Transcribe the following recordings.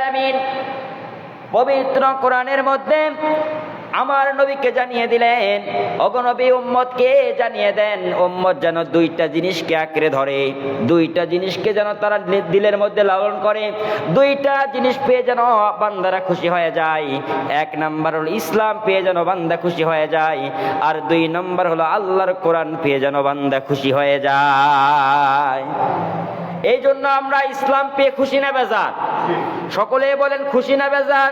আলামিন পবিত্র কোরআনের মধ্যে আমার নবীকে জানিয়ে দিলেন, ওগো নবী উম্মতকে জানিয়ে দেন, উম্মত যেন দুইটা জিনিসকে আঁকড়ে ধরে, দুইটা জিনিসকে যেন তারা দিলের মধ্যে লালন করে, দুইটা জিনিস পেয়ে যেন বান্দারা খুশি হয়ে যায়। এক নাম্বার হলো ইসলাম পেয়ে যেন বান্দা খুশি হয়ে যায়, আর দুই নাম্বার হলো আল্লাহর কোরআন পেয়ে যেন বান্দা খুশি হয়ে যায়। এই জন্য আমরা ইসলাম পেয়ে খুশি না বেজার? সকলে বলেন খুশি না বেজার?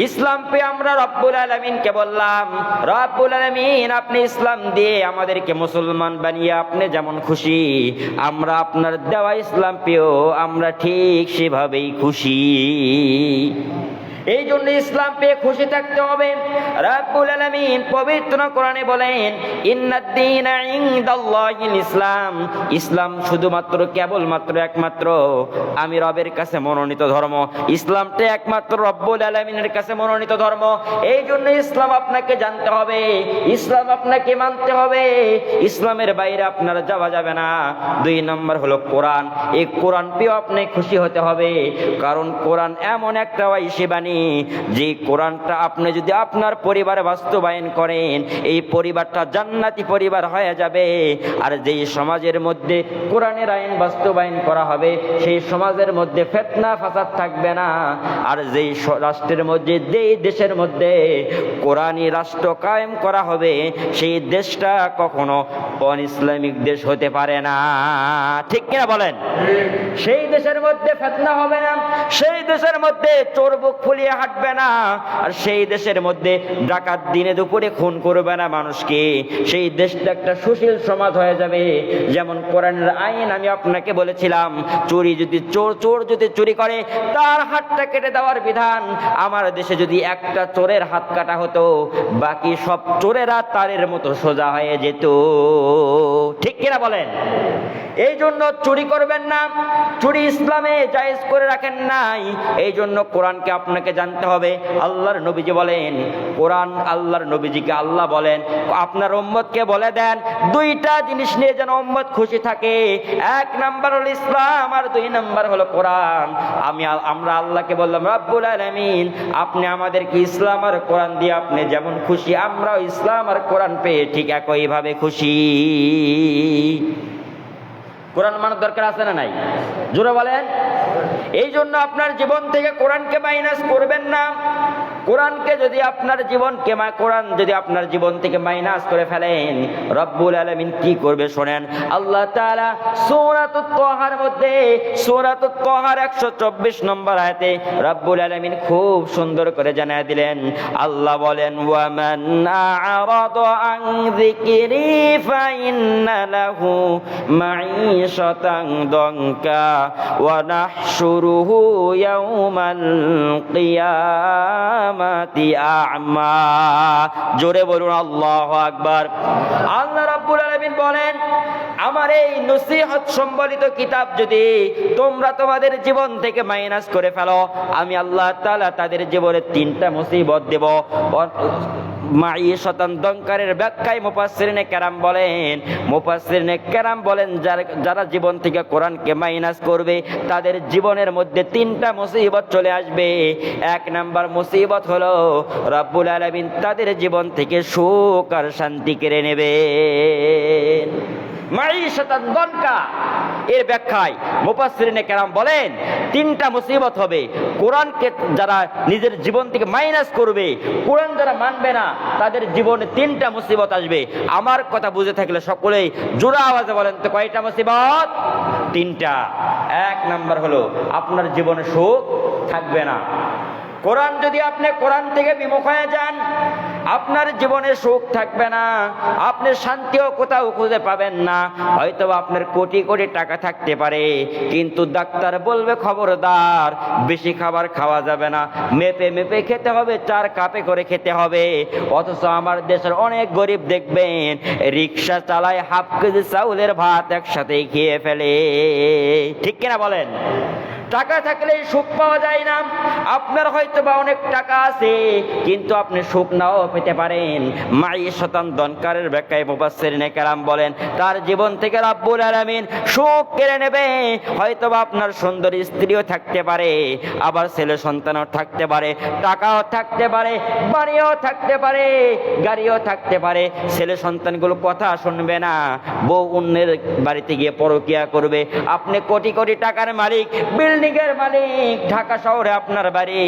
ইসলাম পেয়ে আমরা রব্বুল আলামিনকে বললাম, রব্বুল আলামিন আপনি ইসলাম দিয়ে আমাদেরকে মুসলমান বানিয়ে আপনি যেমন খুশি, আমরা আপনার দেওয়া ইসলাম পেয়েও আমরা ঠিক সেভাবেই খুশি। এই জন্য ইসলাম পেয়ে খুশি থাকতে হবে। রব্বুল আলামিন পবিত্র কোরআনে বলেন, ইন্নাদ-দীনা ইনদাল্লাহিল ইসলাম, ইসলাম শুধুমাত্র কেবলমাত্র একমাত্র আমি রবের কাছে মনোনীত ধর্ম, ইসলামটা একমাত্র রব্বুল আলামিনের কাছে মনোনীত ধর্ম। এই জন্য ইসলাম আপনাকে জানতে হবে, ইসলাম আপনাকে মানতে হবে, ইসলামের বাইরে আপনার যাওয়া যাবে না। দুই নম্বর হলো কোরআন, এই কোরআন পেয়েও আপনি খুশি হতে হবে, কারণ কোরআন এমন একটা ওয়াইসি বাণী যে কোরআনটা আপনি যদি আপনার পরিবারে বাস্তবায়ন করেন, এই পরিবারটা জান্নাতি পরিবার হয়ে যাবে। আর যেই সমাজের মধ্যে কোরআনের আইন বাস্তবায়ন করা হবে, সেই সমাজের মধ্যে ফিতনা ফাসাদ থাকবে না। আর যেই রাষ্ট্রের মধ্যে, যেই দেশের মধ্যে কোরআনী রাষ্ট্র কায়েম করা হবে, সেই দেশটা কখনো অন ইসলামিক দেশ হতে পারে না। ঠিক কিনা বলেন? সেই দেশের মধ্যে ফিতনা হবে না, সেই দেশের মধ্যে চোর বুক ফুলিয়ে হাঁটবে না, আর সেই দেশের মধ্যে ডাকাত দিনে দুপুরে খুন করবে না মানুষকে। সেই দেশটা একটা সুশীল সমাজ হয়ে যাবে। যেমন কোরআনের আইন আমি আপনাকে বলেছিলাম, চোর যদি চুরি করে তার হাতটা কেটে দেওয়ার বিধান। আমার দেশে যদি একটা চোরের হাত কাটা হতো, বাকি সব চোরেরা তারের মতো সোজা হয়ে যেত। ঠিক কিনা বলেন? এই জন্য চুরি করবেন না, চুরি ইসলামে জায়েজ করে রাখেন নাই। এই জন্য কোরআনকে আপনাকে জানতে হবে। আল্লাহর নবীজি বলেন, কোরআন আল্লাহর নবীজিকে আল্লাহ বলেন, আপনার উম্মতকে বলে দেন দুইটা জিনিস নিয়ে যেন উম্মত খুশি থাকে। এক নাম্বার হলো ইসলাম, আর দুই নাম্বার হলো কোরআন। আমরা আল্লাহকে বললাম, রব্বুল আলামিন আপনি আমাদেরকে ইসলাম আর কোরআন দিয়ে আপনি যেমন খুশি, আমরাও ইসলাম আর কোরআন পেয়ে ঠিক একইভাবে খুশি। কোরআন মানার দরকার আছে না নাই? জোরে বলেন। এই জন্য আপনার জীবন থেকে কোরআনকে মাইনাস করবেন না। কোরআনকে যদি আপনার জীবন থেকে মাইনাস করে ফেলেন, রব্বুল আলামিন কি করবে শোনেন। আল্লাহ তাআলা সূরাতুত তাহার মধ্যে, সূরাতুত তাহার 124 নম্বর আয়াতে রব্বুল আলামিন খুব সুন্দর করে জানিয়ে দিলেন। আল্লাহ বলেন, ওয়া মান আ'রাদা আন যিকরি ফাইন্না লাহু মাঈশাতান দানকা ওয়া নাহশুরুহু ইয়াওমাল কিয়ামাতি আ'মা। জোরে বলুন আল্লাহু আকবার। আল্লাহ রাব্বুল আলামিন বলেন, আমার এই নসিহত সম্বলিত কিতাব যদি তোমরা তোমাদের জীবন থেকে মাইনাস করে ফেলো, আমি আল্লাহ তাআলা তাদের জীবনে তিনটা মুসিবত দেব। মাঈশাতান দনকারের ব্যাখ্যায় মুফাসসিরিনে কেরাম বলেন যারা জীবন থেকে কোরআনকে মাইনাস করবে, তাদের জীবনের মধ্যে তিনটা মুসিবত চলে আসবে। এক নাম্বার মুসিবত হলো রব্বুল আলামিন তাদের জীবন থেকে সুখ আর শান্তি কেড়ে নেবেন। মাঈশাতান দনকা এর ব্যাখ্যায় মুফাসসিরিনে কেরাম বলেন তিনটা মুসিবত হবে। কোরআনকে যারা নিজের জীবন থেকে মাইনাস করবে, কোরআন যারা মানবে না, তাদের জীবনে তিনটা মুসিবত আসবে। আমার কথা বুঝে থাকলে সকলেই জোরে আওয়াজে বলেন তো, কয়টা মুসিবত? তিনটা। এক নাম্বার হলো আপনার জীবনে সুখ থাকবে না। কোরআন যদি আপনি কোরআন থেকে বিমুখ হয়ে যান, আপনার জীবনে সুখ থাকবে না, আপনি শান্তিও কোথাও খুঁজে পাবেন না। হয়তো আপনার কোটি কোটি টাকা থাকতে পারে, কিন্তু ডাক্তার বলবে খবরদার বেশি খাবার খাওয়া যাবে না, মেপে মেপে খেতে হবে, 4 কাপে করে খেতে হবে। অথচ আমার দেশের অনেক গরিব দেখবেন রিক্সা চালায়, হাফ কেজি চাউলের ভাত একসাথেই খেয়ে ফেলে। ঠিক কিনা বলেন? টাকা থাকলেই সুখ পাওয়া যায় না। আপনার হয়তো বা অনেক টাকা আছে, কিন্তু আপনি সুখ নাও পেতে পারেন। মাঈশাতান দনকারের ব্যাখ্যায় মুফাসসিরিনে কেরাম বলেন তার জীবন থেকে রব্বুল আলামিন সুখ কেড়ে নেবে। হয়তোবা আপনার সুন্দর স্ত্রীও থাকতে পারে, আবার ছেলে সন্তানও থাকতে পারে, টাকাও থাকতে পারে, বাড়িও থাকতে পারে, গাড়িও থাকতে পারে। ছেলে সন্তানগুলো কথা শুনবে না, বউ অন্যের বাড়িতে গিয়ে পরকিয়া করবে। আপনি কোটি কোটি টাকার মালিক, বিল্ডিং এর মালিক, ঢাকা শহরে আপনার বাড়ি।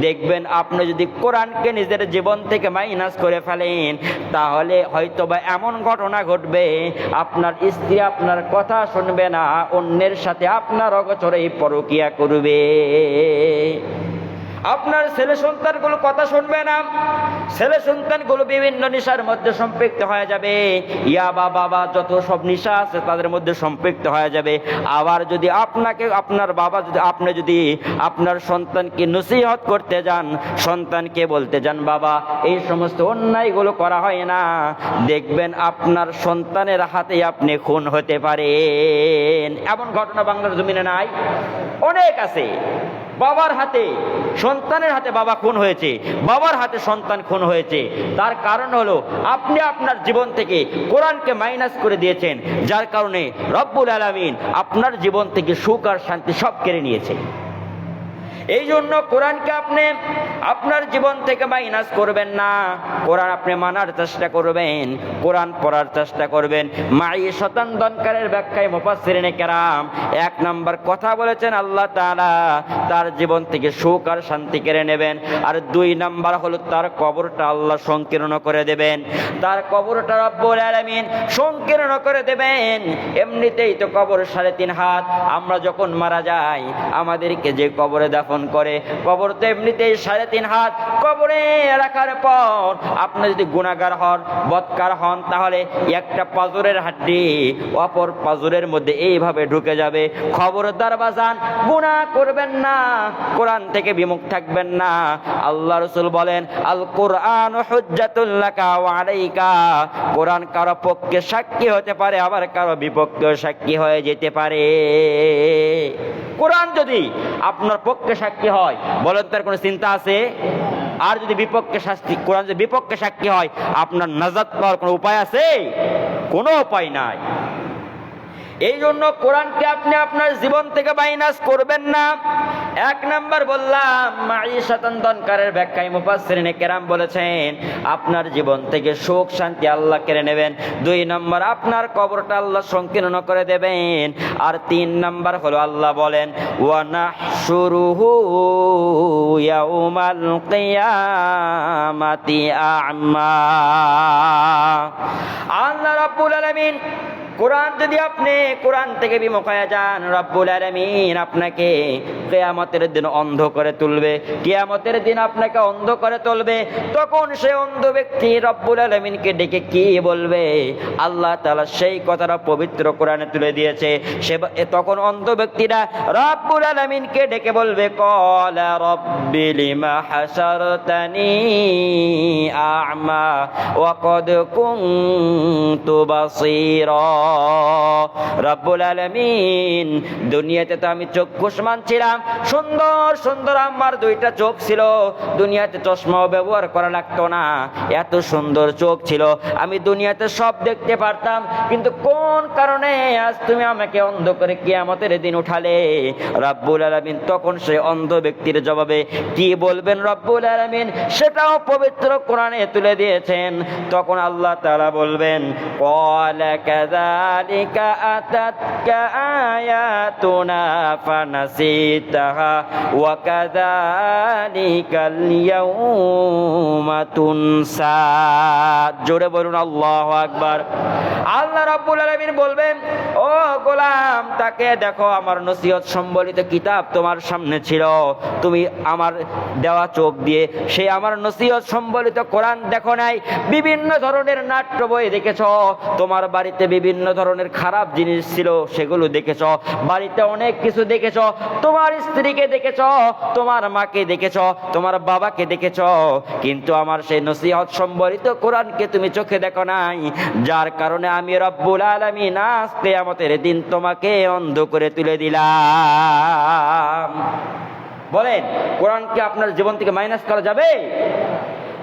দেখবেন আপনি যদি কোরআনকে নিজের জীবন থেকে মাইনাস করে ফেলেন, তাহলে হয়তোবা এমন ঘটনা ঘটবে আপনার স্ত্রী আপনার কথা শুনবে না, অন্যের সাথে আপনার অগোচরেই পরকিয়া করবে। আপনার ছেলে সন্তানগুলো কথা শুনবে না, ছেলে সন্তানগুলো বিভিন্ন নেশার মধ্যে সম্পৃক্ত হয়ে যাবে। ইয়াবা বাবা যত সব নেশা আছে তাদের মধ্যে সম্পৃক্ত হয়ে যাবে। আবার যদি আপনাকে আপনার বাবা যদি আপনি যদি আপনার সন্তানকে নসিহত করতে যান, সন্তানকে বলতে যান বাবা এই সমস্ত অন্যায়গুলো করা হয় না, দেখবেন আপনার সন্তানের হাতে আপনি খুন হতে পারেন। এমন ঘটনা বাংলার জমিনে নাই? অনেক আছে। বাবার হাতে সন্তানের হাতে বাবা খুন হয়েছে, বাবার হাতে সন্তান খুন হয়েছে। তার কারণ হলো আপনি আপনার জীবন থেকে কোরআনকে মাইনাস করে দিয়েছেন, যার কারণে রব্বুল আলামিন আপনার জীবন থেকে সুখ আর শান্তি সব কেড়ে নিয়েছে। এই জন্য কোরআনকে আপনি আপনার জীবন থেকে মাইনাস করবেন না। কোরআন আপনি মানার চেষ্টা করবেন, কোরআন পড়ার চেষ্টা করবেন। মাঈশাতান দনকারের ব্যাখ্যায় মুফাসসিরিনে কেরাম এক নাম্বার কথা বলেছেন আল্লাহ তাআলা তার জীবন থেকে সুখ আর শান্তি কেড়ে নেবেন। আর দুই নাম্বার হলো তার কবরটা আল্লাহ সংকীর্ণ করে দেবেন। তার কবরটা রব্বুল আলামিন সংকীর্ণ করে দেবেন। এমনিতেই তো কবর 3.5 হাত। আমরা যখন মারা যাই আমাদেরকে যে কবরে দাফন করে, কবর তো এমনিতেই 3.5 হাত। কবরে রাখার পর আপনি যদি গুনাহগার হন, বদকার হন, তাহলে একটা পাজরের হাড্ডি অপর পাজরের মধ্যে এইভাবে ঢুকে যাবে। খবরদার বাজান, গুনাহ করবেন না, কোরআন থেকে বিমুখ থাকবেন না। আল্লাহ রাসূল বলেন আল কোরআন হুজ্জাতুল লাকা ওয়া আলাইকা। কোরআন কারো পক্ষে সাক্ষী হতে পারে, আবার কারো বিপক্ষেও সাক্ষী হয়ে যেতে পারে। কোরআন যদি আপনার পক্ষে সাক্ষী হয়, বলেন তার কোনো চিন্তা আছে? আর যদি বিপক্ষে শাস্তি, কোরআন যদি বিপক্ষে সাক্ষী হয়, আপনার নাজাত পাওয়ার কোনো উপায় আছে? কোনো উপায় নাই। এই জন্য কোরআনকে আপনি আপনার জীবন থেকে মাইনাস করবেন না। এক নাম্বার বললাম মাঈশাতান দনকারের ব্যাখ্যায় মুফাসসিরিনে কেরাম বলেছেন আপনার জীবন থেকে সুখ শান্তি আল্লাহ কেড়ে নেবেন। দুই নাম্বার আপনার কবরটা আল্লাহ সংকীর্ণ করে দেবেন। আর তিন নাম্বার হলো আল্লাহ বলেন ওয়া নাহশুরুহু ইয়াউমাল কিয়ামাতি আ'মা। আল্লাহ রাব্বুল আলামিন কোরআন যদি আপনি কোরআন থেকে বিমুখ হয়ে যান, রব্বুল আলামিন আপনাকে কিয়ামতের দিন অন্ধ করে তুলবে। কিয়ামতের দিন আপনাকে অন্ধ করে তুলবে। তখন সে অন্ধ ব্যক্তি রব্বুল আলামিনকে ডেকে কি বলবে? আল্লাহ তাআলা সেই কথাটা পবিত্র কোরআনে তুলে দিয়েছে। সে তখন অন্ধ ব্যক্তিরা রব্বুল আলামিনকে ডেকে বলবে ক্বালা রব্বি লিমা হাসারতানি আ'মা ওয়া ক্বাদ কুনতু বাসীরা। রব্বুল আলামিন, দুনিয়াতে তো আমি চক্ষুষ্মান ছিলাম, সুন্দর সুন্দর আমার দুইটা চোখ ছিল, দুনিয়াতে চশমাও ব্যবহার করা লাগতো না, এত সুন্দর চোখ ছিল, আমি দুনিয়াতে সব দেখতে পারতাম। কিন্তু কোন কারণে আজ তুমি আমাকে অন্ধ করে কিয়ামতের দিন উঠালে? রব্বুল আলামিন তখন সেই অন্ধ ব্যক্তির জবাবে কি বলবেন রব্বুল আলামিন সেটাও পবিত্র কোরআনে তুলে দিয়েছেন। তখন আল্লাহ তাআলা বলবেন ক্বালা কাযালিকা আতাতকা আয়াতুনা ফানাসিতাহা ওয়া কাযালিকাল ইয়াউমা তুনসা। জোরে বলুন আল্লাহু আকবার। আল্লাহ রাব্বুল আলামিন বলবেন ও গোলাম, তাকে দেখো আমার নসিহত সম্বলিত কিতাব তোমার সামনে ছিল, তুমি আমার দেওয়া চোখ দিয়ে সেই আমার নসিহত সম্বলিত কোরআন দেখো নাই, বিভিন্ন ধরনের নাট্য বই দেখেছ, তোমার বাড়িতে বিভিন্ন ধরনের খারাপ জিনিস ছিল সেগুলো দেখেছ, বাড়িতে অনেক কিছু দেখেছ, তোমার স্ত্রীকে দেখেছ, তোমার মাকে দেখেছ, তোমার বাবাকে দেখেছ, কিন্তু আমার সেই নসিহত সম্বলিত কোরআনকে তুমি চোখে দেখো নাই, যার কারণে আমি রব্বুল আলামিন আজ কিয়ামতের দিন তোমাকে অন্ধ করে তুলে দিলাম। বলেন কোরআনকে আপনার জীবন থেকে মাইনাস করা যাবে?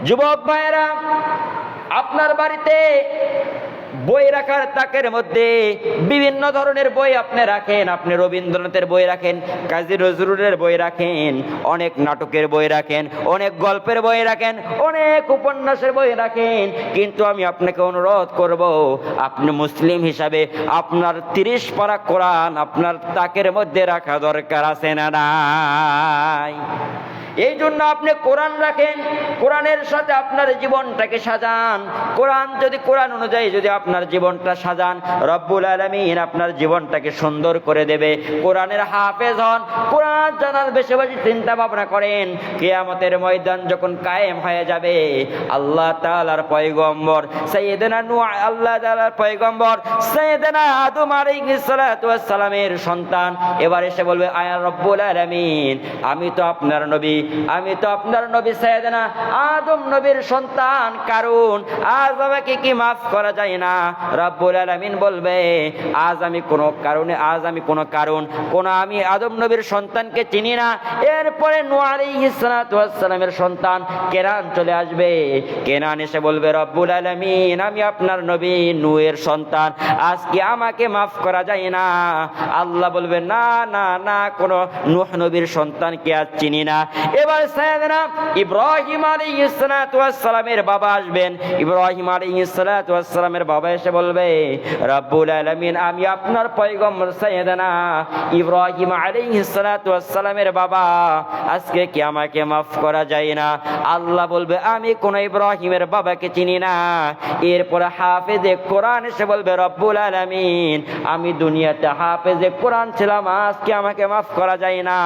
যুবক ভাইয়েরা, আপনার বাড়িতে বই রাখার তাকের মধ্যে বিভিন্ন ধরনের বই আপনি রাখেন। আপনি রবীন্দ্রনাথের বই রাখেন, কাজী নজরুলের বই রাখেন, অনেক নাটকের বই রাখেন, অনেক গল্পের বই রাখেন, অনেক উপন্যাসের বই রাখেন। কিন্তু আমি আপনাকে অনুরোধ করব, আপনি মুসলিম হিসাবে আপনার 30 পারা কোরআন আপনার তাকের মধ্যে রাখা দরকার আছে না নাই? এই জন্য আপনি কোরআন রাখেন, কোরআনের সাথে আপনার জীবনটাকে সাজান। কোরআন অনুযায়ী যদি আপনার জীবনটা সাজান, রব্বুল আলামিন আপনার জীবনটাকে সুন্দর করে দেবে। কোরআনের হাফেজ হন, কোরআন জানার বেশি বেশি চিন্তা ভাবনা করেন। কিয়ামতের ময়দান যখন কায়েম হয়ে যাবে, আল্লাহ তাআলার পয়গম্বর সাইয়েদনা নূহ, আল্লাহ তাআলার পয়গম্বর সাইয়েদনা আদম আলাইহিস সালাতু ওয়াস সালামের সন্তান এবার এসে বলবে, আয়া রব্বুল আলামিন, আমি তো আপনার নবী সাইয়েদনা আদম নবীর সন্তান, কারণ আজ আমাকে কি মাফ করা যায় না? রব্বুল আলামিন বলবে, আমি আদম নবীর সন্তানকে চিনি না। এরপরে নূহ আলাইহিস সালাতু ওয়াস সালামের সন্তান কেনান চলে আসবে। কেনান এসে বলবে, রব্বুল আলামিন, আমি আপনার নবী নূহের সন্তান, আজকে আমাকে মাফ করা যায় না। আল্লাহ বলবে, না না না, কোন নূহ নবীর সন্তানকে আজ চিনি না। এবার সাইয়েদনা ইব্রাহিম আলাইহিস সালাতু ওয়াস সালামের বাবা আসবেন। ইব্রাহিম আলাইহিস সালাতু ওয়াস সালামের বাবা এসে বলবে, রব্বুল আলামিন, আমি আপনার পয়গম্বর সাইয়েদনা ইব্রাহিম আলাইহিস সালাতু ওয়াস সালামের বাবা, আজকে কি আমাকে মাফ করা যায় না? আল্লাহ বলবে, আমি কোন ইব্রাহিমের বাবাকে চিনি না। এরপরে হাফেজে কোরআন এসে বলবে, রব্বুল আলামিন, আমি দুনিয়াতে হাফেজে কোরআন ছিলাম, আজকে আমাকে মাফ করা যায় না।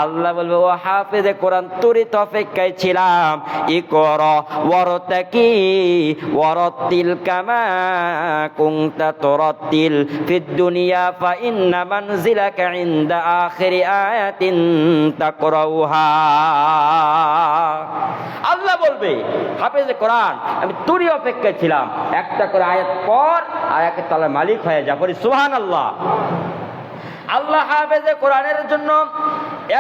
আল্লাহ বলবে, ও হাফেজে কোরআন, তোরই তো অপেক্ষায় ছিলাম। ইকরা ওয়ারতাকি ওয়ারাতিল কামা কুনতা তুরাতিল ফিদ দুনিয়া ফা ইন্না মানজিলাকা ইনদা আখিরি আয়াতিন তাকরাউহা। আল্লাহ বলবে, হাফেজে কোরআন, আমি তোরই অপেক্ষায় ছিলাম, একটা করে আয়াত পর আর একের তলার মালিক হয়ে যা। বলি সুবহানাল্লাহ। আল্লাহ হাফেজে কোরআনের জন্য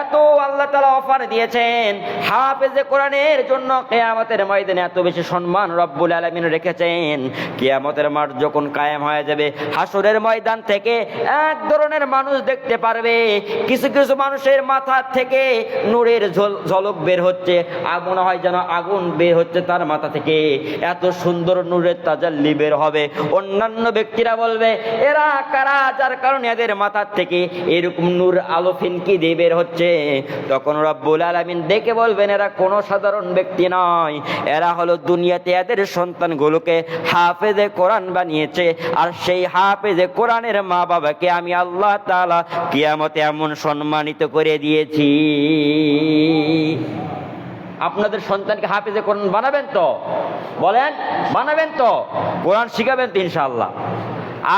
এত আল্লাহ তাআলা অফার দিয়েছেন। হাফেজে কোরআনের জন্য কিয়ামতের ময়দানে এত বেশি সম্মান রব্বুল আলামিন রেখেছেন। কিয়ামতের মাঠ যখন কায়েম হয়ে যাবে, হাসরের ময়দান থেকে এক ধরনের মানুষ দেখতে পারবে, কিছু কিছু মানুষের মাথা থেকে নূরের ঝলক বের হচ্ছে, মনে হয় যেন আগুন বের হচ্ছে তার মাথা থেকে, এত সুন্দর নূরের তাজাল্লি বের হবে। অন্যান্য ব্যক্তিরা বলবে, এরা কারা, যার কারণে এদের মাথা থেকে এরকম নূর আলো ফিনকি দিয়ে বের হচ্ছে। তখন রব্বুল আলামিন দেখে বলবেন, এরা কোনো সাধারণ ব্যক্তি নয়, এরা হলো দুনিয়াতে এদের সন্তানগুলোকে হাফেজে কোরআন বানিয়েছে। আর সেই হাফেজে কোরআনের মা বাবাকে আমি আল্লাহ তাআলা কিয়ামতে এমন সম্মানিত করে দিয়েছি। আপনাদের সন্তানকে হাফেজে কোরআন বানাবেন তো? বলেন, বানাবেন তো? কোরআন শিখাবেন তো ইনশাআল্লাহ?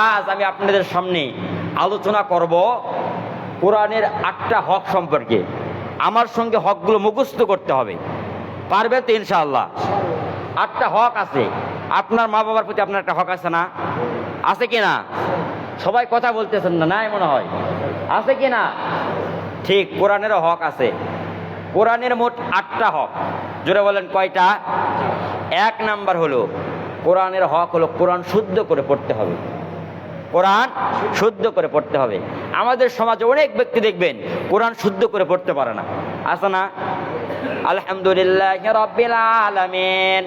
আজ আমি আপনাদের সামনে আলোচনা করব কোরআনের 8টা হক সম্পর্কে। আমার সঙ্গে হকগুলো মুখস্থ করতে হবে, পারবে তো ইনশাআল্লাহ? 8টা হক আছে। আপনার মা বাবার প্রতি আপনার একটা হক আছে না? আছে কি না? সবাই কথা বলতেছেন না, নাই মনে হয়, আছে কি না? ঠিক, কোরআনেরও হক আছে। কোরআনের মোট 8টা হক। জোরে বলেন, কয়টা? 1 নাম্বার হলো, কোরআনের হক হলো কোরআন শুদ্ধ করে পড়তে হবে। কোরআন শুদ্ধ করে পড়তে হবে। আমাদের সমাজে অনেক ব্যক্তি দেখবেন কোরআন শুদ্ধ করে পড়তে পারে না, আছে না? আলহামদুলিল্লাহি রাব্বিল আলামিন,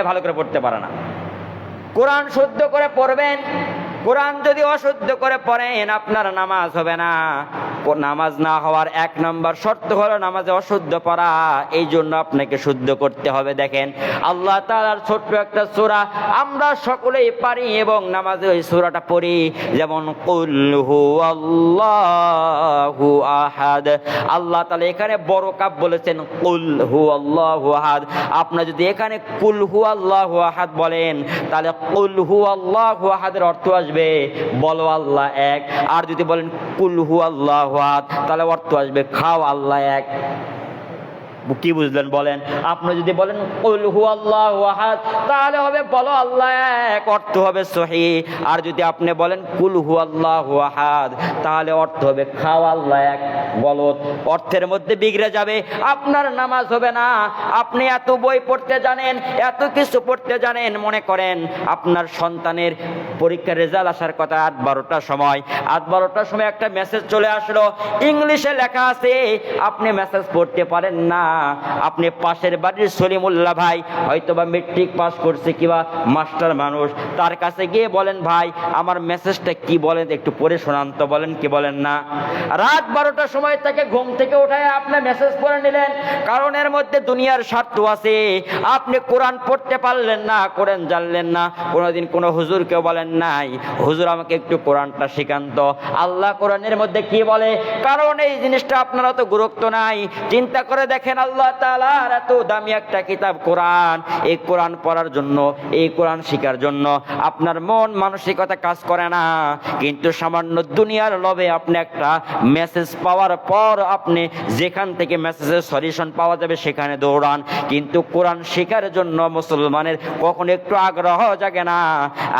ভালো করে পড়তে পারে না। কোরআন শুদ্ধ করে পড়বেন। কোরআন যদি অশুদ্ধ করে পড়েন, আপনার নামাজ হবে না। নামাজ না হওয়ার 1 নম্বর শর্ত হলো নামাজে অশুদ্ধ পড়া। এই জন্য আপনাকে শুদ্ধ করতে হবে। দেখেন, আল্লাহ তাআলার ছোট্ট একটা সূরা আমরা সকলেই পারি এবং নামাজে ওই সূরাটা পড়ি, যেমন কুল হুয়াল্লাহু আহাদ। আল্লাহ তাআলা এখানে বড় কাপ বলেছেন কুল হুয়াল্লাহু আহাদ। আপনারা যদি এখানে কুল হুয়াল্লাহু আহাদ বলেন, তাহলে কুল হুয়াল্লাহু আহাদের অর্থ আসবে বলো আল্লাহ এক। আর যদি বলেন কুল হুয়াল্লাহু আহাদ, তাহলে অর্থ আসবে খাও আল্লাহ এক। কি বুঝলেন বলেন? আপনি যদি বলেন কুল হুয়াল্লাহু আহাদ, তাহলে হবে বলো আল্লাহ এক, অর্থ হবে সহিহ। আর যদি আপনি বলেন কুল হুয়াল্লাহু আহাদ, তাহলে অর্থ হবে খাও আল্লাহ এক, গলত, অর্থের মধ্যে বিগড়ে যাবে, আপনার নামাজ হবে না। আপনি এত বই পড়তে জানেন, এত কিছু পড়তে জানেন, মনে করেন আপনার সন্তানের পরীক্ষার রেজাল্ট আসার কথা 8-12টার সময়, 8-12টার সময় একটা মেসেজ চলে আসলো, ইংলিশে লেখা আছে, আপনি মেসেজ পড়তে পারেন না। আপনি পাশের বাড়ির সলিমুল্লাহ ভাই হয়তোবা মেট্রিক পাস করছে কিংবা মাস্টার মানুষ, তার কাছে গিয়ে বলেন ভাই আমার মেসেজটা কি বলেন একটু পড়ে শোনান তো, বলেন কি বলেন না? রাত 12টার সময় তাকে ঘুম থেকে উঠায় আপনি মেসেজ পড়ে নিলেন, কারণ এর মধ্যে দুনিয়ার স্বার্থ আছে। আপনি কোরআন পড়তে পারলেন না, কোরআন জানলেন না, কোনোদিন কোনো হুজুরকে বলেন নাই হুজুর আমাকে একটু কোরআনটা শিখান তো, আল্লাহ কোরআনের মধ্যে কি বলে, কারণ এই জিনিসটা আপনারা তো গুরুত্ব নাই। চিন্তা করে দেখেন আল্লাহ তাআলার এত দামি একটা কিতাব কোরআন, এই কোরআন পড়ার জন্য, এই কোরআন শিখার জন্য আপনার মন মানসিকতা কাজ করে না, কিন্তু সামান্য দুনিয়ার লোভে আপনি একটা মেসেজ পাওয়ার পর আপনি যেখান থেকে মেসেজের সলিউশন পাওয়া যাবে সেখানে দৌড়ান, কিন্তু কোরআন শেখার জন্য মুসলমানের কখনো একটু আগ্রহ জাগে না।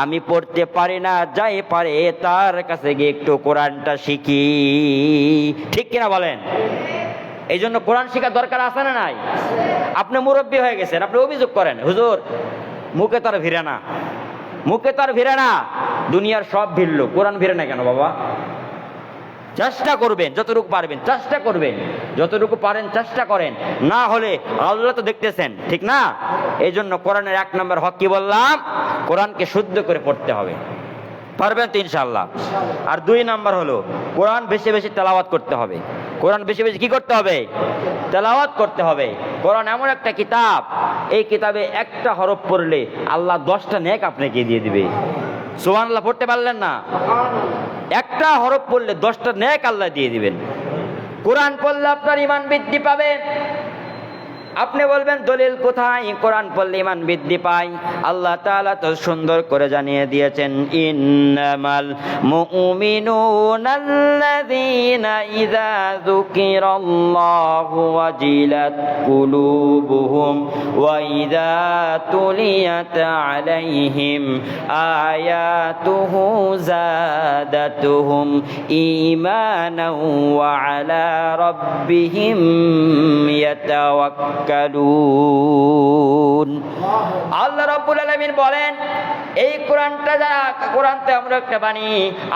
আমি পড়তে পারি না, যাই পারে তার কাছে গিয়ে একটু কোরআনটা শিখি, ঠিক কিনা বলেন? এই জন্য কোরআন শেখার দরকার আছে না নাই? আপনি মুরব্বী হয়ে গেছেন, আপনি অভিযোগ করেন হুজুর মুখে তার ভিড়ে না, মুখে তার ভিড়ে না, দুনিয়ার সব ভিড়ল, কোরআন ভিড়ে না কেন বাবা? চেষ্টা করবেন যতটুকু পারবেন, চেষ্টা করবেন যতটুকু পারেন, চেষ্টা করেন, না হলে আল্লাহ তো দেখতেছেন, ঠিক না? এই জন্য কোরআনের 1 নম্বর হক কি বললাম? কোরআনকে শুদ্ধ করে পড়তে হবে, পারবেন তো ইনশাআল্লাহ। আর 2 নাম্বার হলো কোরআন বেশি বেশি তেলাওয়াত করতে হবে। কোরআন বেশি বেশি কি করতে হবে? তেলাওয়াত করতে হবে। কোরআন এমন একটা কিতাব, এই কিতাবে একটা হরফ পড়লে আল্লাহ 10টা নেক আপনাকে দিয়ে দিবে। সুবহানাল্লাহ পড়তে পারলেন না? একটা হরফ পড়লে 10টা নেক আল্লাহ দিয়ে দিবেন। কোরআন পড়লে আপনার ঈমান বৃদ্ধি পাবে। আপনি বলবেন দলিল কোথায়? কোরআন পড়লে ঈমান বৃদ্ধি পায়। আল্লাহ তাআলা তো সুন্দর করে জানিয়ে দিয়েছেন, ইন্নামাল মুমিনুনাল্লাযীনা ইযা যুকিরাল্লাহু ওয়াজিলাত কুলুবুহুম ওয়া ইযা তুলিয়াত আলাইহিম আয়াতুহু যাদাতুহুম ঈমানাও ওয়া আলা রাব্বিহিম ইয়াতাওয়াক্কালুন। আল্লাহ রাব্বুল আলামিন বলেন, এই কোরআনটা যারা, কোরআনতে আমরা একটা বাণী,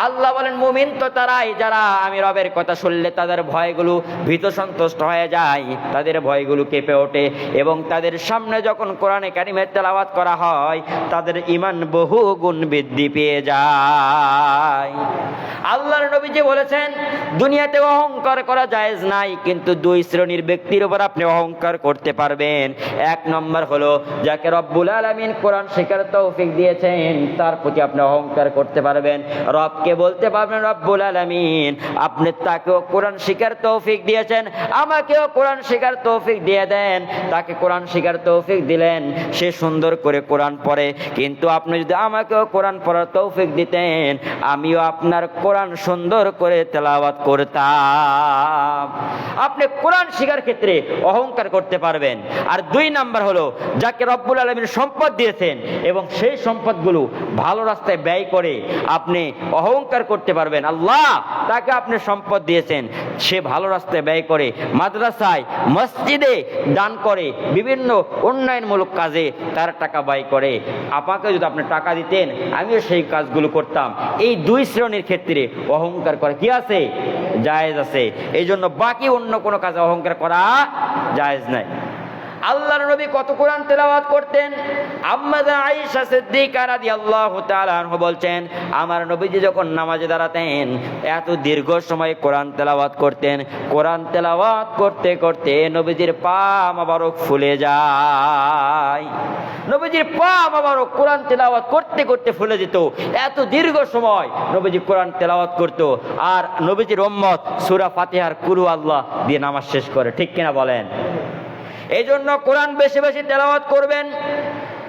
আল্লাহ বলেন মুমিন তো তারাই যারা আমি রবের কথা শুনলে তাদের ভয়গুলো ভীত সন্তুষ্ট হয়ে যায়, তাদের ভয়গুলো কেঁপে ওঠে, এবং তাদের সামনে যখন কোরআনে কারিমের তেলাওয়াত করা হয় তাদের ঈমান বহু গুণ বৃদ্ধি পেয়ে যায়। আল্লাহর নবীজি বলেছেন দুনিয়াতে অহংকার করা জায়েজ নাই, কিন্তু 2 শ্রেণীর ব্যক্তির উপর আপনি অহংকার করতে পারবেন। 1 নম্বর হলো যাকে রব্বুল আলামিন কোরআন শেখার তৌফিক দিয়েছেন তার প্রতি আপনি অহংকার করতে পারবেন। রবকে বলতে পারবেন রব্বুল আলামিন আপনি তাকেও কোরআন শেখার তৌফিক দিয়েছেন, আমাকেও কোরআন শেখার তৌফিক দিয়ে দেন। তাকে কোরআন শেখার তৌফিক দিলেন, সে সুন্দর করে কোরআন পড়ে, কিন্তু আপনি যদি আমাকেও কোরআন পড়ার তৌফিক দিতেন আমিও আপনার কোরআন সুন্দর করে তেলাওয়াত করতাম। আপনি কোরআন শেখার ক্ষেত্রে অহংকার করতে পারবেন। আর 2 নাম্বার হলো যাকে রব্বুল আলামিন সম্পদ দিয়েছেন এবং সেই সম্পদগুলো ভালো রাস্তায় ব্যয় করে আপনি অহংকার করতে পারবেন। আল্লাহ তাকে আপনি সম্পদ দিয়েছেন, সে ভালো রাস্তায় ব্যয় করে, মাদ্রাসায় মসজিদে দান করে, বিভিন্ন উন্নয়নমূলক কাজে তার টাকা ব্যয় করে। আপনাকে যদি আপনি টাকা দিতেন আমিও সেই কাজগুলো করতাম। এই 2 শ্রেণীর ক্ষেত্রে অহংকার করা কি আছে? জায়েজ আছে। এই জন্য বাকি অন্য কোনো কাজে অহংকার করা জায়েজ নাই। আল্লাহর নবী কত কোরআন তেলাওয়াত করতেন। আম্মা আয়েশা সিদ্দিকা রাদিয়াল্লাহু তাআলা আনহা বলছেন, আমার নবীজি যখন নামাজে দাঁড়াতেন এত দীর্ঘ সময় কোরআন তেলাওয়াত করতেন। কোরআন তেলাওয়াত করতে করতে নবীজির পা মোবারক ফুলে যায়। নবীজির পা মোবারক কোরআন তেলাওয়াত করতে করতে ফুলে যেত। এত দীর্ঘ সময় নবীজি কোরআন তেলাওয়াত করত। আর নবীজির উম্মত সূরা ফাতিহার কুল আল্লাহ দিয়ে নামাজ শেষ করে, ঠিক কিনা বলেন? এই জন্য কোরআন বেশি বেশি তেলাওয়াত করবেন।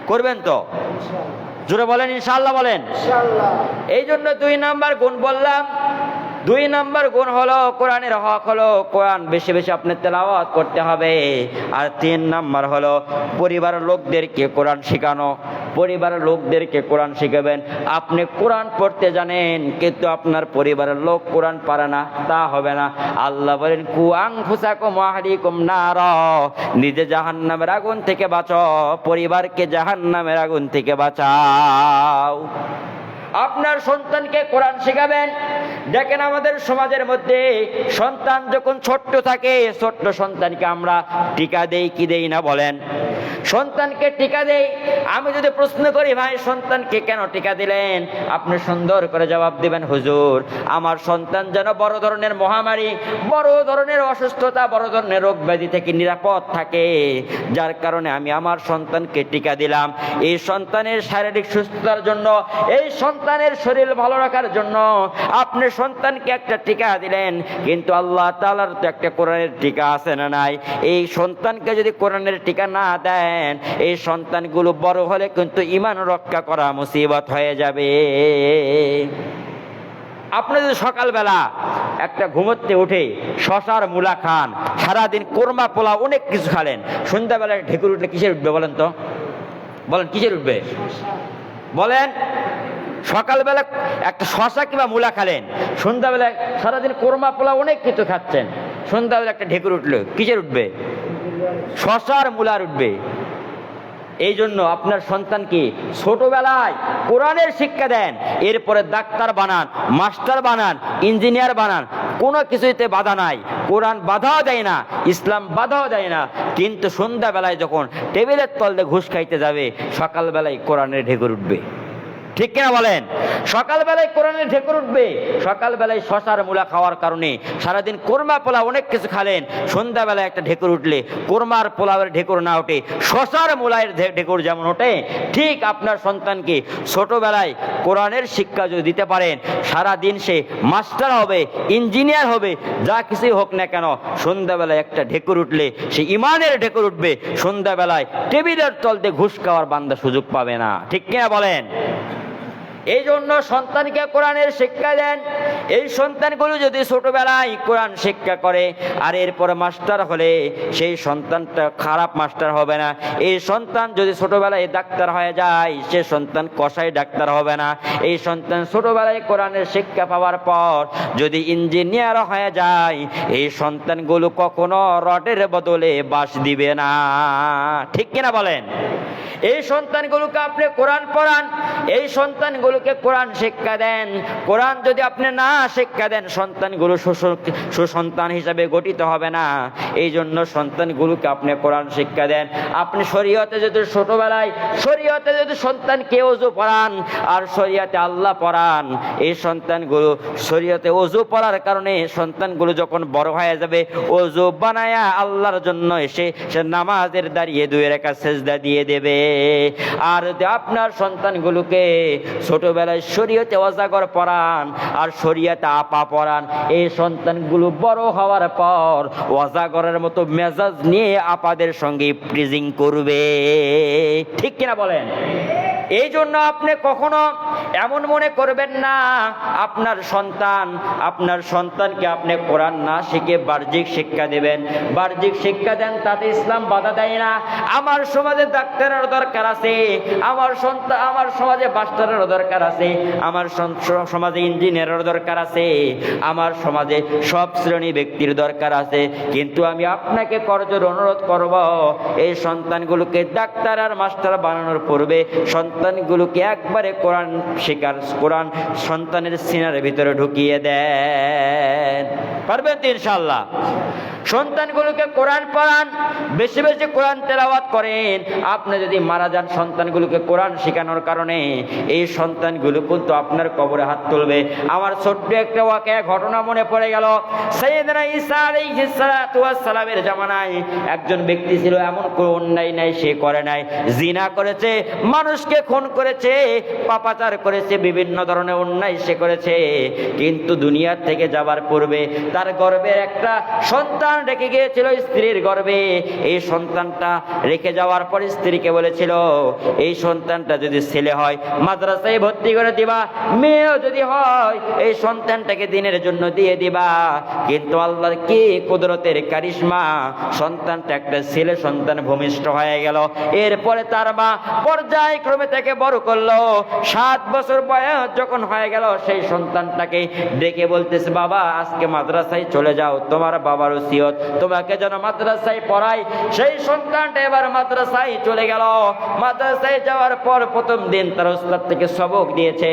করবেন তো? জোরে বলেন ইনশাআল্লাহ বলেন। এই জন্য 2 নাম্বার গুণ বললাম। 2 নম্বর গুণ হলো কোরআনের হক হলো কোরআন বেশি বেশি আপনি তেলাওয়াত করতে হবে। আর 3 নম্বর হলো পরিবারের লোকদেরকে কোরআন শেখানো। পরিবারের লোকদেরকে কোরআন শিখাবেন। আপনি কোরআন পড়তে জানেন কিন্তু আপনার পরিবারের লোক কোরআন পারে না, তা হবে না। আল্লাহ বলেন কু আনফুসাকুম ওয়া আহলিকুম নারা, নিজে জাহান্নামের আগুন থেকে বাঁচাও, পরিবারকে জাহান্নামের আগুন থেকে বাঁচাও। আপনার সন্তানকে কোরআন শেখাবেন। দেখেন আমাদের সমাজের মধ্যে সন্তান যখন ছোট্ট থাকে, ছোট্ট সন্তানকে আমরা টিকা দেই কি দেই না বলেন? সন্তানকে টিকা দেই। আমি যদি প্রশ্ন করি ভাই সন্তানকে কেন টিকা দিলেন, আপনি সুন্দর করে জবাব দিবেন হুজুর আমার সন্তান যেন বড় ধরনের মহামারী, বড় ধরনের অসুস্থতা, বড় ধরনের রোগ ব্যাধি থেকে নিরাপদ থাকে, যার কারণে আমি আমার সন্তানকে টিকা দিলাম। এই সন্তানের শারীরিক সুস্থতার জন্য, এই সন্তানের শরীর ভালো রাখার জন্য আপনি সন্তানকে একটা টিকা দিলেন, কিন্তু আল্লাহ তাআলার তো একটা কোরআনের টিকা আছে না নাই? এই সন্তানকে যদি কোরআনের টিকা না দেন, এই সন্তানগুলো বড় হলে কিন্তু ঈমান রক্ষা করা মুসিবত হয়ে যাবে। আপনি যদি সকালবেলা একটা ঘুমোতে উঠে শশার মূলা খান, সারাদিন কোরমা পোলাও অনেক কিছু খালেন, সন্ধ্যাবেলায় ঢেকুর উঠলে কিসের উঠবে বলেন তো? বলেন কিসের উঠবে বলেন? সকালবেলা একটা শশা কিংবা মূলা খালেন, সন্ধ্যাবেলায় সারাদিন কোরমা পোলাও অনেক কিছু খাচ্ছেন, সন্ধ্যাবেলা একটা ঢেকুর উঠলো, কিসের উঠবে? শশার মূলার উঠবে। এই জন্য আপনার সন্তানকে ছোটবেলায় কোরআনের শিক্ষা দেন, এরপরে ডাক্তার বানান, মাস্টার বানান, ইঞ্জিনিয়ার বানান, কোনো কিছুতে বাধা নাই। কোরআন বাধাও দেয় না, ইসলাম বাধাও দেয় না, কিন্তু সন্ধ্যাবেলায় যখন টেবিলের তলতে ঘুষ খাইতে যাবে, সকালবেলায় কোরআনের ঢেকুর উঠবে। ঠিক কিনা বলেন? সকালবেলায় কোরআনের ঢেকুর উঠবে। সকালবেলায় শশার মূলা খাওয়ার কারণে সারাদিন কোরমা পোলাও অনেক কিছু খালেন, সন্ধ্যাবেলায় একটা ঢেকুর উঠলে কোরমার পোলাওয়ের ঢেকুর না ওঠে, শশার মূলায়ের ঢেকুর যেমন ওঠে, ঠিক আপনার সন্তানকে ছোটবেলায় কোরআনের শিক্ষা যদি দিতে পারেন, সারাদিন সে মাস্টার হবে, ইঞ্জিনিয়ার হবে, যা কিছুই হোক না কেন, সন্ধ্যাবেলায় একটা ঢেকুর উঠলে সে ইমানের ঢেকুর উঠবে। সন্ধ্যাবেলায় টেবিলের তলতে ঘুষ খাওয়ার বান্দা সুযোগ পাবে না। ঠিক কিনা বলেন? এই জন্য সন্তানকে কোরআনের শিক্ষা দেন। এই সন্তানগুলো যদি ছোটবেলায় কোরআন শিক্ষা করে, আর এরপরে মাস্টার হলে সেই সন্তানটা খারাপ মাস্টার হবে না। এই সন্তান যদি ছোটবেলায় ডাক্তার হয়ে যায়, সে সন্তান কসাই ডাক্তার হবে না। এই সন্তান ছোটবেলায় কোরআনের শিক্ষা পাওয়ার পর যদি ইঞ্জিনিয়ার হয়ে যায়, এই সন্তানগুলো কখনো রডের বদলে বাঁশ দিবে না। ঠিক কিনা বলেন? এই সন্তানগুলোকে আপনি কোরআন পড়ান, এই সন্তানগুলোকে কোরআন শিক্ষা দেন। কোরআন যদি আপনি না শিক্ষা দেন, সন্তানগুলো সুসন্তান হিসাবে গঠিত হবে না। এই জন্য সন্তানগুলোকে আপনি কোরআন শিক্ষা দেন। আপনি শরীয়তে যদি ছোটবেলায় শরীয়তে যদি সন্তানকে ওযু পড়ান আর শরীয়তে আল্লাহ পড়ান, এই সন্তানগুলো শরীয়তে ওযু পড়ার কারণে সন্তানগুলো যখন বড় হয়ে যাবে, ওযু বানায়া আল্লাহর জন্য এসে সে নামাজের দাঁড়িয়ে 2 রাকাত সিজদা দিয়ে দেবে। আর যদি আপনার সন্তানগুলোকে ছোটবেলায় শরীয়তে ওয়াজাগর পড়ান আর শরীয়তে আপা পড়ান, এই সন্তানগুলো বড় হওয়ার পর ওয়াজাগরের মতো মেজাজ নিয়ে আপাদের সঙ্গে প্রিজিং করবে। ঠিক কিনা বলেন? এই জন্য আপনি কখনো এমন মনে করবেন না আপনার সন্তানকে আপনি কোরআন না শিখে বাহ্যিক শিক্ষা দেবেন। বাহ্যিক শিক্ষা দেন, তাতে ইসলাম বাধা দেয় না। আমার সমাজে ডাক্তারের দরকার আছে, আমার সমাজে মাস্টারের দরকার আছে, আমার সমাজে ইঞ্জিনিয়ারের দরকার আছে, আমার সমাজে সব শ্রেণী ব্যক্তির দরকার আছে। কিন্তু আমি আপনাকে করজোর অনুরোধ করব, এই সন্তানগুলোকে ডাক্তার আর মাস্টার বানানোর পূর্বে সন্তানগুলোকে একবারে কোরআন সন্তানের সিনার ভিতরে ঢুকিয়ে দেন। পারবেন তো ইনশাআল্লাহ? সন্তানগুলোকে কোরআন পড়ান, বেশি বেশি কোরআন তেলাওয়াত করেন। আপনি যদি মারা যান, সন্তানগুলোকে কোরআন শেখানোর কারণে এই সন্তানগুলো কিন্তু আপনার কবরে হাত তুলবে। আমার ছোট্ট একটা ওয়াকিয়া ঘটনা মনে পড়ে গেল। সাইয়েদনা ঈসা আলাইহিস সালাতু ওয়াস সালামের জামানায় একজন ব্যক্তি ছিল, এমন কোনো অন্যায় নাই সে করে নাই। জিনা করেছে, মানুষকে খুন করেছে, পাপাচার করেছে, বিভিন্ন ধরনের অন্যায় সে করেছে। কিন্তু দুনিয়া থেকে যাবার পূর্বে তার গর্ভের একটা সন্তান সন্তান রেখে গিয়েছিল স্ত্রীর গর্ভে। এই সন্তানটা রেখে যাওয়ার পর স্ত্রীকে বলেছিল, এই সন্তানটা যদি ছেলে হয় মাদ্রাসায় ভর্তি করে দিবা, মেয়েও যদি হয় এই সন্তানটাকে দিনের জন্য দিয়ে দিবা। কিন্তু আল্লাহর কি কুদরতের কারিশমা, সন্তানটা একটা ছেলে সন্তান ভূমিষ্ঠ হয়ে গেল। এরপরে তার মা পর্যায়ক্রমে তাকে বড় করলো। 7 বছর বয়স যখন হয়ে গেল, সেই সন্তানটাকে ডেকে বলতেছে, বাবা আজকে মাদ্রাসায় চলে যাও, তোমার বাবার ওসিয়ত তোমাকে যেন মাদ্রাসায় পড়াই। সেই সন্তানটা এবার মাদ্রাসায় চলে গেল। মাদ্রাসায় যাওয়ার পর প্রথম দিন তার উস্তাদ থেকে সবক দিয়েছে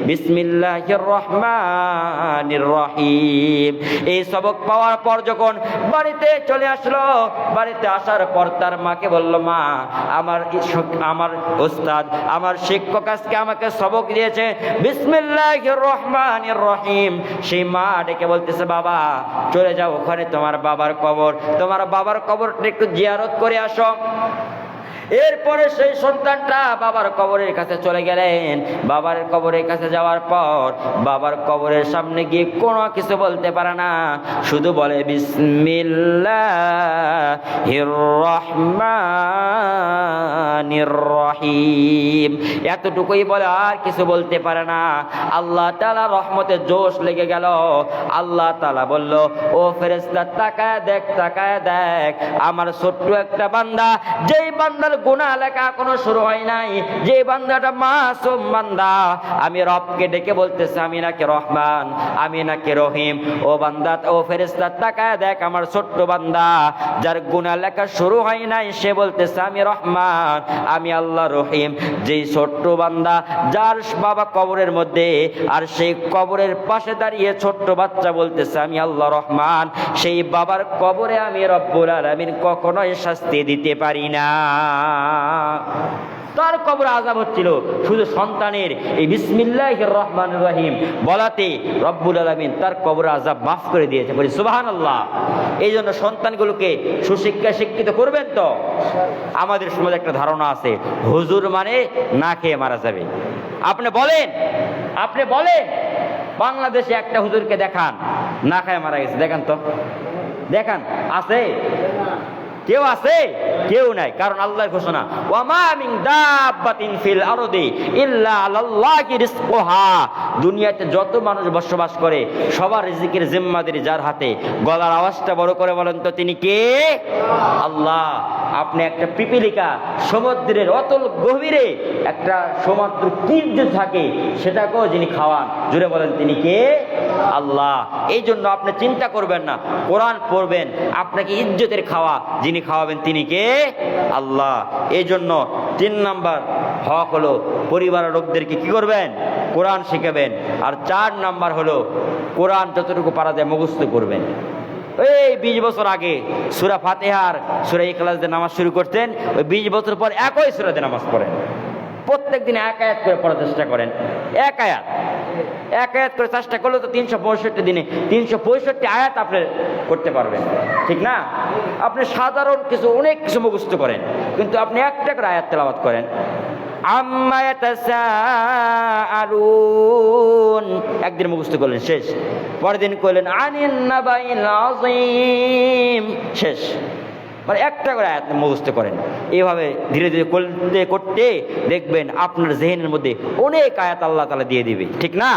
বিসমিল্লাহির রহমানির রহিম। এই সবক পাওয়ার পর যখন বাড়িতে চলে আসলো, বাড়িতে আসার পর তার মাকে বলল, মা আমার উস্তাদ আমার শিক্ষক আজকে আমাকে সবক দিয়েছে বিসমিল্লাহির রহমানির রহিম। সেই মা ডেকে বলতেছে, বাবা চলে যাও, ওখানে তোমার বাবার কবর, তোমার বাবার কবরটা একটু জিয়ারত করে আসো। এরপরে সেই সন্তানটা বাবার কবরের কাছে চলে গেলেন। বাবার কবরের কাছে যাওয়ার পর বাবার কবরের সামনে গিয়ে কোনো কিছু বলতে পারে না, শুধু বলে বিসমিল্লাহির রহমানির রহিম, এতটুকুই বলে, আর কিছু বলতে পারে না। আল্লাহ তাআলা রহমতে জোশ লেগে গেল। আল্লাহ তাআলা বলল, ও ফেরেশতা তাকায় দেখ, তাকায় দেখ, আমার ছোট্ট একটা বান্দা, যেই বান্দার গুনাহ লেখা কোনো শুরু হয় নাই, যে বান্দাটা মাসুম বান্দা, আমি রবকে ডেকে বলতেছে আমি নাকি রহমান, আমি নাকি রহিম। ও বান্দা, ও ফেরেশতা তাকায় দেখ, আমার ছোট্ট বান্দা যার গুনাহ লেখা শুরু হয় নাই, সে বলতেছে আমি রহমান, আমি আল্লাহ রহিম। যেই ছোট্ট বান্দা যার বাবা কবরের মধ্যে, আর সেই কবরের পাশে দাঁড়িয়ে ছোট্ট বাচ্চা বলতেছে আমি আল্লাহ রহমান, সেই বাবার কবরে আমি রব্বুল আলামিন কখনোই শাস্তি দিতে পারি না। তার কবরে আযাব হচ্ছিল শুধু সন্তানের এই বিসমিল্লাহির রহমানির রহিম বলাতে রব্বুল আলামিন তার কবরে আযাব মাফ করে দিয়েছে। বলি সুবহানাল্লাহ। এই জন্য সন্তানগুলোকে সুশিক্ষা শিক্ষিত করবেন। তো আমাদের সমাজে একটা ধারণা আছে, হুজুর মানে না খেয়ে মারা যাবে। আপনি বলেন বাংলাদেশে একটা হুজুরকে দেখান না খেয়ে মারা গেছে, দেখান তো, দেখান, আছে? কেউ আছে? কেউ নাই। কারণ আল্লাহর ঘোষণা, ওয়ামা মিন দাব্বাতিন ফিল আরদি ইল্লা আলাল্লাহি রিজকুহা, দুনিয়াতে যত মানুষ বসবাস করে সবার রিজিকের জিম্মাদারি যার হাতে। গলার আওয়াজটা বড় করে বলেন তো, তিনি কে? আল্লাহ। আপনি একটা পিপিলিকা সমুদ্রের অতল গভীরে একটা সমুদ্র কীট যে থাকে, সেটাকেও যিনি খাওয়ান, জুড়ে বলেন তিনি কে? আল্লাহ। এই জন্য আপনি চিন্তা করবেন না, কোরআন পড়বেন, আপনাকে ইজ্জতের খাওয়া যিনি খাওয়াবেন তিনি কে? আল্লাহ। এই জন্য 3 নাম্বার হক হলো পরিবারের লোকদেরকে কি করবেন? কোরআন শিখাবেন। আর 4 নাম্বার হলো কোরআন যতটুকু পারা যায় মুখস্থ করবেন। এই 20 বছর আগে সূরা ফাতিহার সূরা ইখলাস দিয়ে নামাজ শুরু করতেন, ওই 20 বছর পর একই সূরা দিয়ে নামাজ পড়েন। প্রত্যেক দিন এক আয়াত করে পড়ার চেষ্টা করেন, এক আয়াত করে চেষ্টা করলে তো 365 দিনে 365 আয়াত আপনি করতে পারবেন, ঠিক না? আপনি সাধারণ কিছু অনেক কিছু মুখস্থ করেন, কিন্তু আপনি একটা করে আয়াত তেলাওয়াত করেন। আম্মা ইয়াতাসাআলুন, একদিন মুখস্থ করলেন, শেষ। পরের দিন করলেন আনিন নাবাইল আযীম, শেষ। মানে একটা করে আয়াত মুখস্থ করেন। এইভাবে ধীরে ধীরে করতে করতে দেখবেন আপনার জেহেনের মধ্যে অনেক আয়াত আল্লাহ তাআলা দিয়ে দিবে, ঠিক না?